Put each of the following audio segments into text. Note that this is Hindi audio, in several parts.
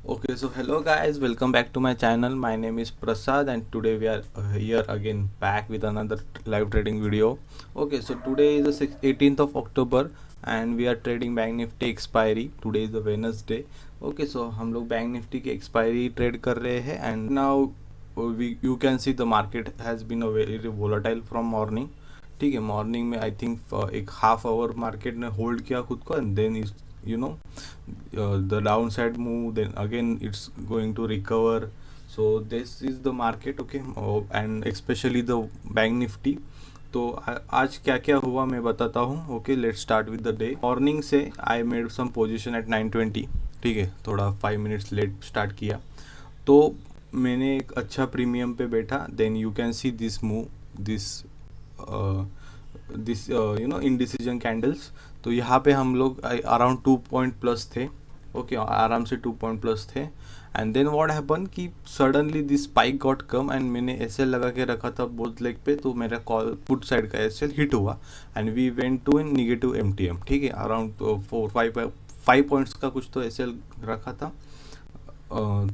Okay, so hello guys, welcome back to my channel. My name is Prasad and today we are here again back with another live trading video. Okay, so today is the 18th of October and we are trading Bank Nifty expiry. Today is the Wednesday. Okay, so हम लोग Bank Nifty की expiry trade कर रहे हैं and now we you can see the market has been a very volatile from morning. ठीक है, मॉर्निंग में आई थिंक एक हाफ आवर मार्केट ने होल्ड किया खुद को and then is you know the downside move, then again it's going to recover. So this is the market. Okay, and especially the bank nifty. तो आज क्या क्या हुआ मैं बताता हूँ. Okay, let's start with the day. Morning से I made some position at 9:20. ठीक है, थोड़ा 5 मिनट्स लेट स्टार्ट किया तो मैंने एक अच्छा प्रीमियम पे बैठा. Then you can see this move, this this indecision candles. तो यहाँ पे हम लोग अराउंड 2 पॉइंट प्लस थे. ओके, आराम से 2 पॉइंट प्लस थे. एंड देन व्हाट हैपन कि suddenly this spike got come and मैंने एसएल लगा के रखा था बोथ लेग पे. तो मेरा कॉल पुट साइड का एसएल हिट हुआ and we went to in negative MTM. ठीक है, अराउंड 4-5 पॉइंट्स का कुछ तो एसएल रखा था.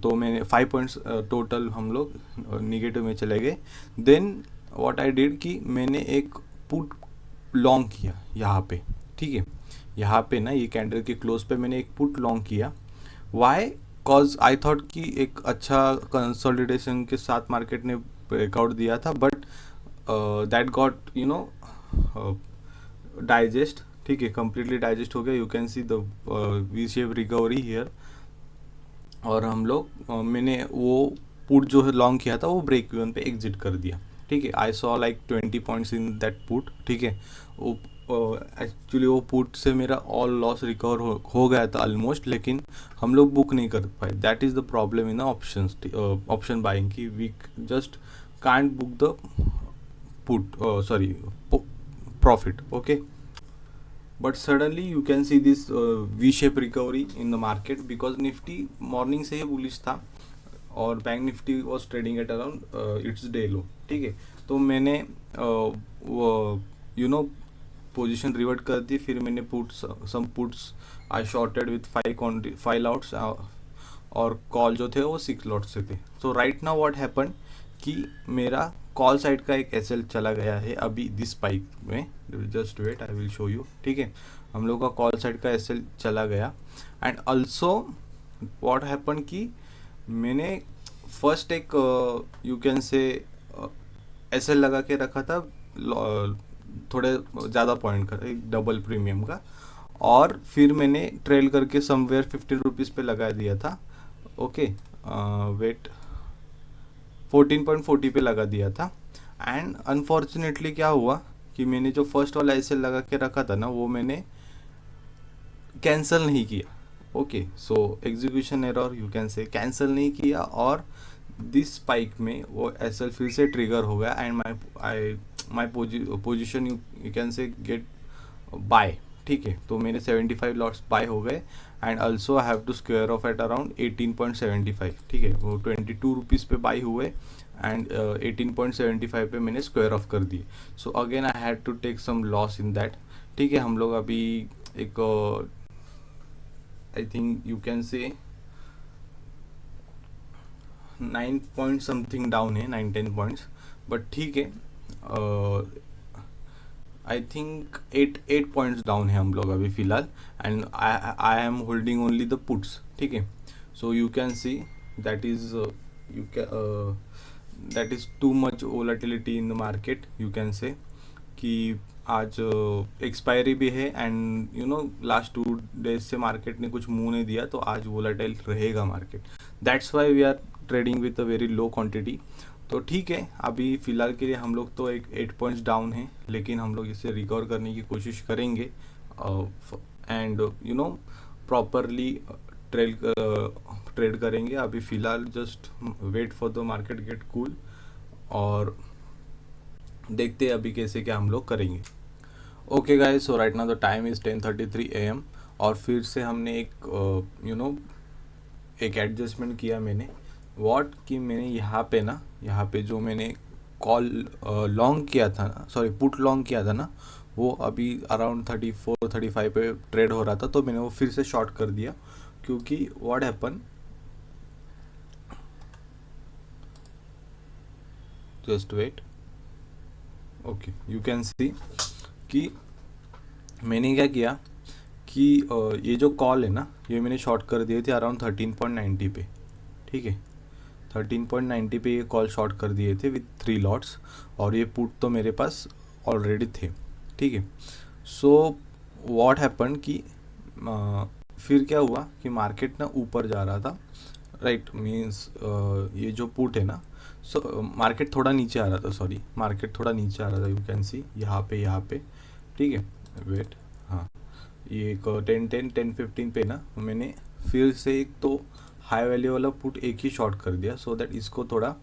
तो मैंने 5 पॉइंट्स टोटल हम लोग निगेटिव में चले गए. देन व्हाट आई डिड कि मैंने एक पुट लॉन्ग किया यहाँ पे. ठीक है, यहाँ पे ना ये कैंडल के क्लोज पे मैंने एक पुट लॉन्ग किया. वाई? कॉज आई थॉट कि एक अच्छा कंसोलिडेशन के साथ मार्केट ने ब्रेकआउट दिया था बट दैट गॉट डाइजेस्ट. ठीक है, कम्प्लीटली डाइजेस्ट हो गया. You can see the we shape recovery here. और हम लोग मैंने वो पुट जो है लॉन्ग किया था वो ब्रेक इवन पे एग्जिट कर दिया. ठीक है, I saw like 20 points in that put. ठीक है, वो एक्चुअली वो पुट से मेरा ऑल लॉस रिकवर हो गया था ऑलमोस्ट, लेकिन हम लोग बुक नहीं कर पाए. That is the problem in option buying की we just can't book the put sorry profit. Okay, but suddenly you can see this V shape recovery in the market because Nifty morning से ही बुलिश था और bank Nifty was trading at around its day low. ठीक है, तो मैंने पोजीशन रिवर्ट कर दी. फिर मैंने puts I shorted with 5 lots और कॉल जो थे वो 6 लॉट्स से थे. तो राइट नाउ व्हाट हैपन कि मेरा कॉल साइड का एक एसएल चला गया है अभी दिस स्पाइक में. Just wait, I will show you. ठीक है, हम लोग का कॉल साइड का एसएल चला गया. एंड ऑल्सो व्हाट हैपन कि मैंने फर्स्ट एक यू कैन से एसएल लगा के रखा था थोड़े ज़्यादा पॉइंट का, एक डबल प्रीमियम का. और फिर मैंने ट्रेल करके समवेयर 15 रुपीज़ पे लगा दिया था. ओके, वेट, 14.40 पे लगा दिया था. एंड अनफॉर्चुनेटली क्या हुआ कि मैंने जो फर्स्ट वाला एसएल लगा के रखा था ना वो मैंने कैंसिल नहीं किया. Okay, so execution error you can से, कैंसिल नहीं किया और दिस स्पाइक में वो एसएल फिर से ट्रिगर हो गया and my position you can say get buy. ठीक है, तो मेरे 75 लॉट्स बाय हो गए and also I have to square off at around 18.75. ठीक है, वो 22 रुपीज़ पे बाय हुए एंड 18.75 पे मैंने स्क्वेयर ऑफ कर दिए. So again I had to take some loss in that. ठीक है, हम लोग अभी एक आई थिंक यू कैन से 9 पॉइंट समथिंग डाउन है, 9-10 पॉइंट्स. बट ठीक है, आई थिंक 8 पॉइंट्स डाउन है हम लोग अभी फ़िलहाल. And I am holding only the puts. ठीक है, so you can see that is you can that is too much volatility in the market. You can say कि आज एक्सपायरी भी है एंड लास्ट 2 डेज से मार्केट ने कुछ मुंह नहीं दिया तो आज वोलेटाइल रहेगा market. That's why we are trading with a very low quantity. तो ठीक है, अभी फ़िलहाल के लिए हम लोग तो एक 8 पॉइंट्स डाउन है लेकिन हम लोग इसे रिकवर करने की कोशिश करेंगे एंड प्रॉपरली ट्रेड करेंगे. अभी फ़िलहाल just wait for the market get cool और देखते हैं अभी कैसे क्या हम लोग करेंगे. Okay guys, so right now the time is 10:33 AM और फिर से हमने एक एक एडजस्टमेंट किया मैंने. व्हाट कि मैंने यहाँ पे जो मैंने कॉल लॉन्ग किया था ना, सॉरी पुट लॉन्ग किया था ना, वो अभी अराउंड 34-35 पे ट्रेड हो रहा था तो मैंने वो फिर से शॉर्ट कर दिया. क्योंकि what happen just wait. Okay, you can see कि मैंने क्या किया कि ये जो कॉल है ना, ये मैंने शॉर्ट कर दिए थे अराउंड 13.90 पे. ठीक है, 13.90 पे ये कॉल शॉर्ट कर दिए थे विथ 3 लॉट्स. और ये पुट तो मेरे पास ऑलरेडी थे. ठीक है. सो व्हाट हैपन कि फिर क्या हुआ कि मार्केट ना ऊपर जा रहा था. राइट, मीन्स ये जो पुट है ना, सो मार्केट थोड़ा नीचे आ रहा था. सॉरी, मार्केट थोड़ा नीचे आ रहा था. यू कैन सी यहाँ पे. ठीक है, वेट. हाँ, ये एक 10-15 पे ना मैंने फिर से एक तो हाई वैल्यू वाला पुट एक ही शॉर्ट कर दिया, सो दैट इसको थोड़ा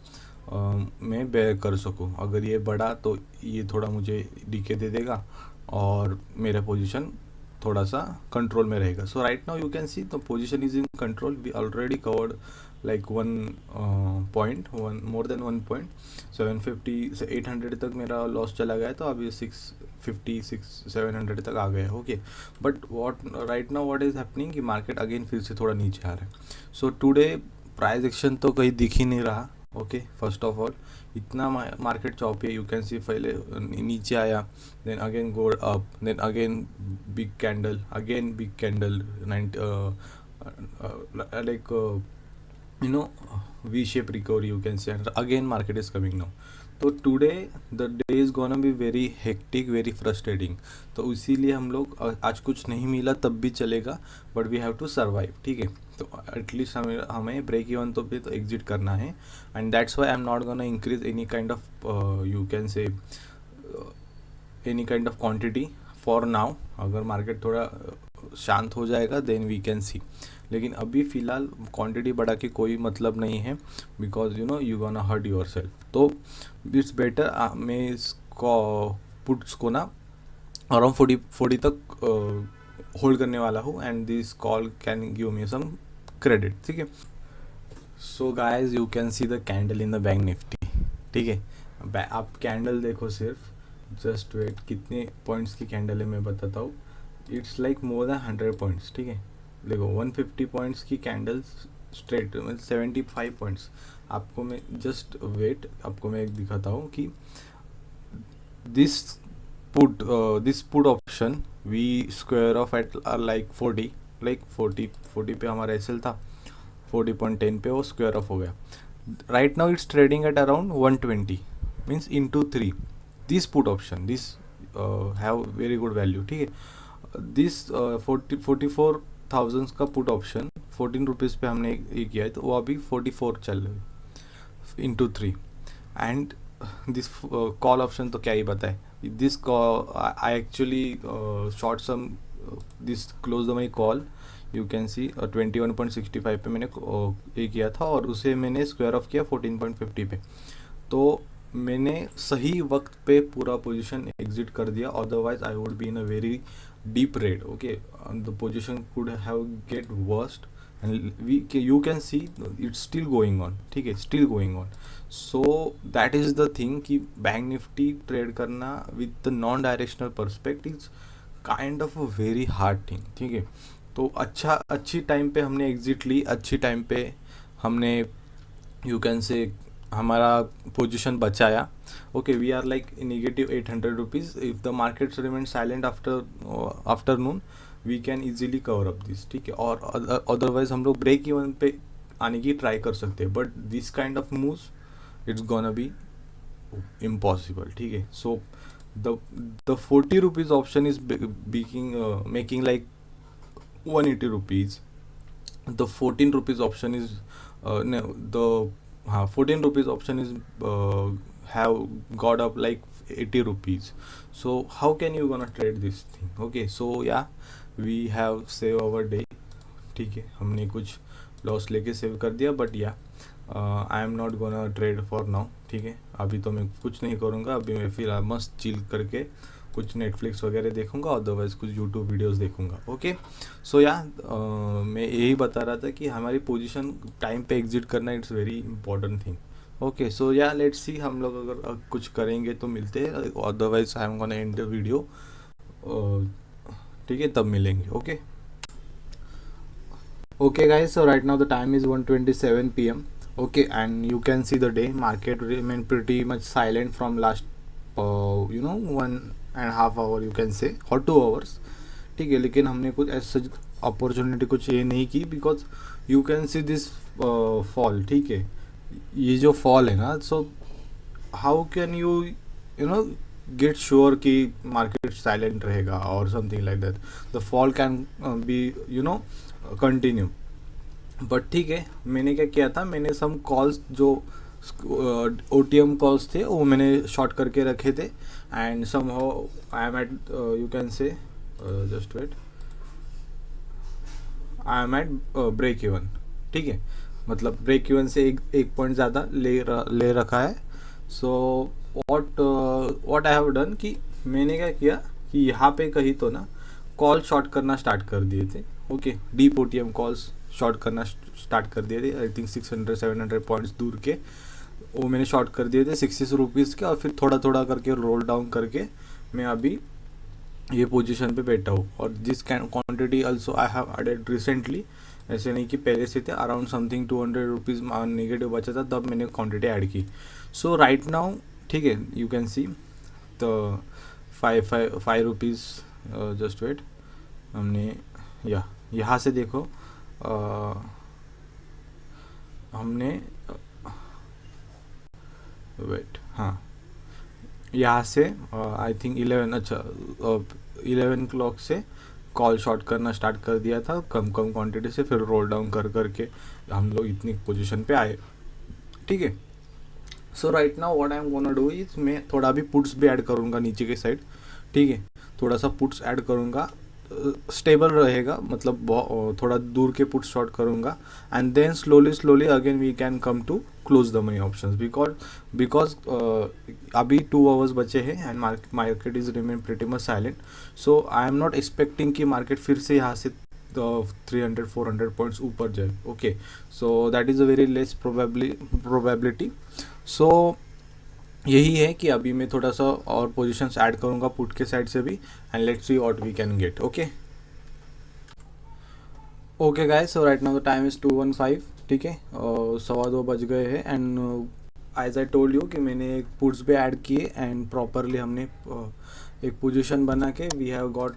मैं बेयर कर सकूँ. अगर ये बढ़ा तो ये थोड़ा मुझे डीके दे देगा और मेरा पोजीशन थोड़ा सा कंट्रोल में रहेगा. So right now you can see the position is in control. We already covered like 1 more than 1 point. 750 से 800 तक मेरा लॉस चला गया, तो अभी 650-700 तक आ गया. Okay, but what right now what is happening कि मार्केट अगेन फिर से थोड़ा नीचे आ रहा है. सो टुडे प्राइस एक्शन तो कहीं दिख ही नहीं रहा. ओके, फर्स्ट ऑफ ऑल इतना मार्केट चॉपी है. यू कैन सी पहले नीचे आया, then again go up, then again big candle 90 like you know V shape recovery you can say, and again market is coming now. तो today the day is gonna be very hectic, very frustrating. तो इसीलिए हम लोग आज कुछ नहीं मिला तब भी चलेगा, but we have to survive. ठीक है, तो एटलीस्ट हमें ब्रेक इवन तो भी तो एग्जिट करना है. And that's why I am not gonna increase any kind of you can से any kind of quantity for now. अगर मार्केट थोड़ा शांत हो जाएगा देन वी कैन सी. लेकिन अभी फ़िलहाल क्वांटिटी बढ़ा के कोई मतलब नहीं है, because you know you gonna hurt your yourself it's better मैं इसको पुट्स को ना अराउंड 40 तक होल्ड करने वाला हूँ, and this call can give me some credit. ठीक है. So guys you can see the candle in the bank Nifty. ठीक है, आप कैंडल देखो सिर्फ, जस्ट वेट. कितने पॉइंट्स की कैंडल है मैं बताता हूँ. It's like more than 100 points. ठीक है, देखो 150 पॉइंट्स की कैंडल स्ट्रेट, मतलब 75 पॉइंट्स. आपको मैं जस्ट वेट, आपको मैं एक दिखाता हूँ कि this put option we square off at like 40 पे हमारा एसएल था. 40.10 पे वो स्क्वायर ऑफ हो गया. Right now it's trading at around 120 means into 3. This put option this have very good value. ठीक है, दिस 44,000 का पुट ऑप्शन 14 रुपीज़ पे हमने ये किया है, तो वो अभी 44 चल रहे into 3. And this call option तो क्या ही बताए. This I actually short some this close the my call. You can see 21.65 पे मैंने ये किया था, और उसे मैंने स्क्वायर ऑफ किया 14.50 पे. तो मैंने सही वक्त पे पूरा पोजीशन एग्जिट कर दिया, otherwise I would be in a very deep red. Okay, the position could have get worst, and you can see it's still going on. ठीक है, still going on. So that is the thing कि बैंक निफ्टी ट्रेड करना with the non directional perspective is kind of a very hard thing. ठीक है, तो अच्छी टाइम पे हमने एग्जिट ली, अच्छी टाइम पे हमने यू कैन से हमारा पोजीशन बचाया. Okay, we are like negative 800 rupees. If the markets remain silent afternoon we can easily cover up this. ठीक है, और अदरवाइज हम लोग ब्रेक इवन पे आने की ट्राई कर सकते हैं, but this kind of moves it's gonna be impossible. ठीक है, so the 40 rupees option is making like 180 rupees. The 14 rupees option is the 14 rupees option is have got up like 80 rupees. So how can you gonna trade this thing? Okay, so yeah, we have save our day. ठीक है, हमने कुछ लॉस लेके सेव कर दिया, बट या आई am not gonna trade for now. ठीक है, अभी तो मैं कुछ नहीं करूँगा. अभी मैं फिर मस्त चिल करके कुछ नेटफ्लिक्स वगैरह देखूंगा, अदरवाइज कुछ यूट्यूब वीडियोस देखूंगा. ओके, सो या मैं यही बता रहा था कि हमारी पोजीशन टाइम पे एग्जिट करना it's very important thing. Okay, so yeah let's सी, हम लोग अगर कुछ करेंगे तो मिलते हैं, otherwise I am gonna and the video. ठीक है, तब मिलेंगे. Okay guys, so right now the time is 1:27 PM. Okay, and you can see the day market remain pretty much silent from last 1.5 hour you can say or 2 hours. ठीक है, लेकिन हमने कुछ ऐसा अपॉर्चुनिटी कुछ ये नहीं की because you can see this fall. ठीक है, ये जो फॉल है ना, so how can you you know get sure कि मार्केट साइलेंट रहेगा और something like that. The fall can be continue. But ठीक है, मैंने क्या किया था, मैंने सम कॉल्स जो OTM कॉल्स थे वो मैंने शॉर्ट करके रखे थे. And some I am at you can say just wait, I am eight break even. ठीक है, मतलब ब्रेक इवन से एक पॉइंट ज़्यादा ले रखा है. So what I have done कि मैंने क्या किया कि यहाँ पे कहीं तो ना कॉल शॉर्ट करना स्टार्ट कर दिए थे. Okay, deep OTM calls short करना स्टार्ट कर दिए थे. आई थिंक 600-700 पॉइंट्स दूर के वो मैंने शॉर्ट कर दिए थे 66 रुपीज़ के. और फिर थोड़ा थोड़ा करके रोल डाउन करके मैं अभी ये पोजीशन पे बैठा हूँ. और जिस quantity also I have added recently, ऐसे नहीं कि पहले से थे, अराउंड समथिंग 200 रुपीज़ नेगेटिव बचा था तब मैंने क्वांटिटी ऐड की. सो राइट नाउ ठीक है, यू कैन सी तो 5 रुपीज़. जस्ट वेट, हमने यहाँ से देखो हमने वेट, हाँ, यहाँ से आई थिंक 11 क्लॉक से कॉल शॉर्ट करना स्टार्ट कर दिया था कम कम क्वांटिटी से. फिर रोल डाउन कर करके हम लोग इतनी पोजीशन पे आए. ठीक है, so right now what I am gonna do is मैं थोड़ा भी पुट्स भी ऐड करूँगा नीचे के साइड. ठीक है, थोड़ा सा पुट्स ऐड करूँगा, स्टेबल रहेगा, मतलब थोड़ा दूर के पुट शॉर्ट करूँगा. And then slowly again we can come to close the money options because अभी 2 आवर्स बचे हैं and market is remain pretty much silent. So I am not expecting कि मार्केट फिर से यहाँ से 300-400 पॉइंट्स ऊपर जाए. Okay, so that is a very less probability. So यही है कि अभी मैं थोड़ा सा और पोजीशंस ऐड करूँगा पुट के साइड से भी. And let's see what we can get. Okay guys, so right now the time is 2:15. ठीक है, 2:15 बज गए हैं. And as I told you कि मैंने एक पुट्स भी ऐड किए एंड प्रॉपरली हमने एक पोजीशन बना के we have got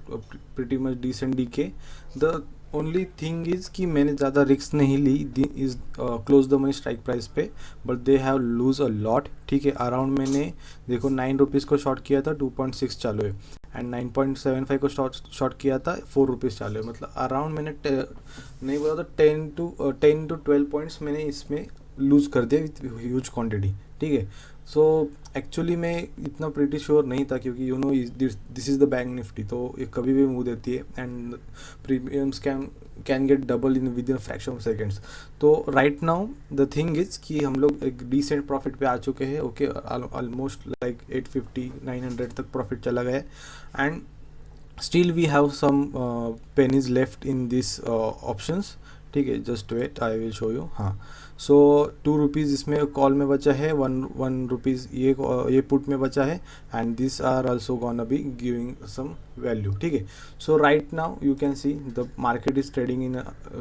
pretty much decent decay. The only thing is कि मैंने ज़्यादा रिस्क नहीं ली is close the money strike price पे, but they have lose a lot. ठीक है, अराउंड मैंने देखो 9 रुपीज़ को शॉर्ट किया था, 2.6 चालू है. एंड 9.75 को शॉर्ट किया था, 4 रुपीज़ चालू है. मतलब अराउंड मैंने नहीं बोला तो 10 to 12 पॉइंट्स मैंने इसमें लूज़ कर दिया विथ ह्यूज क्वांटिटी. ठीक है, सो एक्चुअली मैं इतना प्रीटी श्योर नहीं था क्योंकि you know this is the bank Nifty, तो ये कभी भी मूव देती है and premiums can get double within fraction of seconds. तो right now the thing is कि हम लोग एक डिसेंट प्रॉफिट पे आ चुके हैं. ओके, ऑलमोस्ट लाइक 850-900 तक प्रॉफिट चला गया. And still we have some pennies left in this options. ठीक है, just wait, I will show you. हाँ, सो 2 रुपीज़ इसमें कॉल में बचा है, 1 रुपीज़ ये पुट में बचा है. And this are also gonna be giving some value. ठीक है, so right now you can see the market is trading in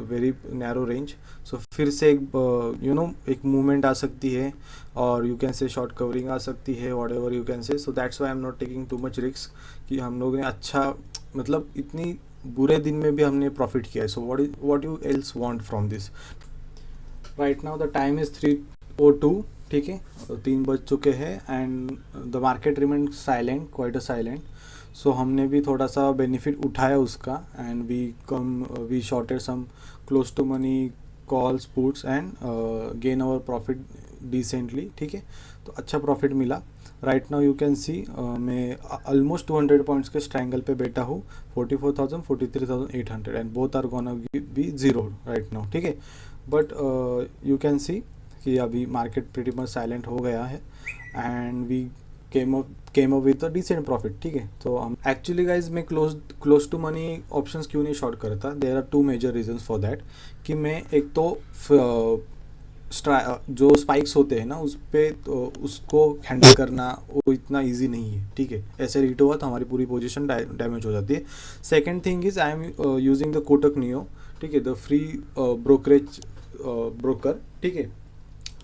very narrow range. So फिर से एक मूवमेंट आ सकती है और you can say short covering आ सकती है, whatever you can say. So that's why I am not taking too much risk कि हम लोग ने अच्छा, मतलब इतनी बुरे दिन में भी हमने प्रॉफिट किया है. So what you else want from this. Right now the time is 3:02. ठीक है, 3 बज चुके हैं and the market remain silent, quite a silent. So हमने भी थोड़ा सा बेनिफिट उठाया उसका and we shorted some close to money calls puts and gain our profit decently. ठीक है, तो अच्छा प्रॉफिट मिला. Right now you can see मैं ऑलमोस्ट 200 पॉइंट्स के स्ट्रैंगल पे बैठा हूँ. 44,000, 43,800 and both are gonna be zero right now. ठीक है, बट यू कैन सी कि अभी मार्केट प्रीटी मच साइलेंट हो गया है and we came up with a decent profit. ठीक है, तो हम एक्चुअली गाइज मैं क्लोज टू मनी ऑप्शंस क्यों नहीं शॉर्ट करता. There are 2 major reasons for that कि मैं एक तो जो स्पाइक्स होते हैं ना उस पे तो उसको हैंडल करना वो इतना इजी नहीं है. ठीक है, ऐसे रीट हुआ तो हमारी पूरी पोजीशन डैमेज हो जाती है. Second thing is I am using the Kotak neo. ठीक है, द फ्री ब्रोकरेज ब्रोकर. ठीक है,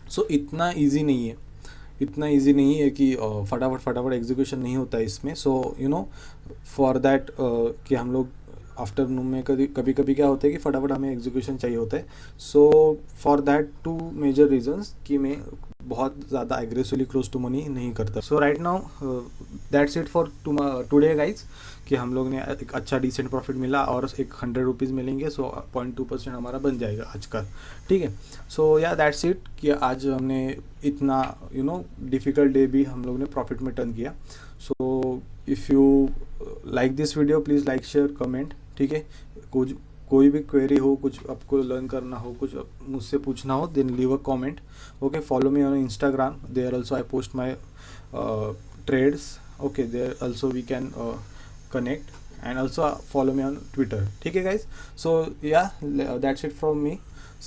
सो इतना इजी नहीं है कि फटाफट फटाफट एग्जीक्यूशन नहीं होता है इसमें. सो फॉर दैट कि हम लोग आफ्टरनून में कभी कभी क्या होता है कि फटाफट हमें एग्जीक्यूशन चाहिए होता है. So for that two major reasons कि मैं बहुत ज़्यादा एग्रेसिवली क्लोज टू मनी नहीं करता. So right now that's it for today guys, कि हम लोग ने एक अच्छा डिसेंट प्रॉफिट मिला और एक 100 रुपीज़ मिलेंगे. सो 0.2% हमारा बन जाएगा आज का. ठीक है. सो या दैट्स इट, कि आज हमने इतना डिफ़िकल्ट डे भी हम लोग ने प्रॉफिट में टर्न किया. So if you like this video please like share comment. ठीक है. कुछ कोई भी क्वेरी हो, कुछ आपको लर्न करना हो, कुछ मुझसे पूछना हो, then leave a comment. Okay. Follow me on Instagram. There also I post my trades. Okay. There also we can connect, and also follow me on Twitter. ठीक है guys. So yeah, that's it from me.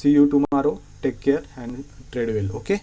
See you tomorrow. Take care and trade well. Okay.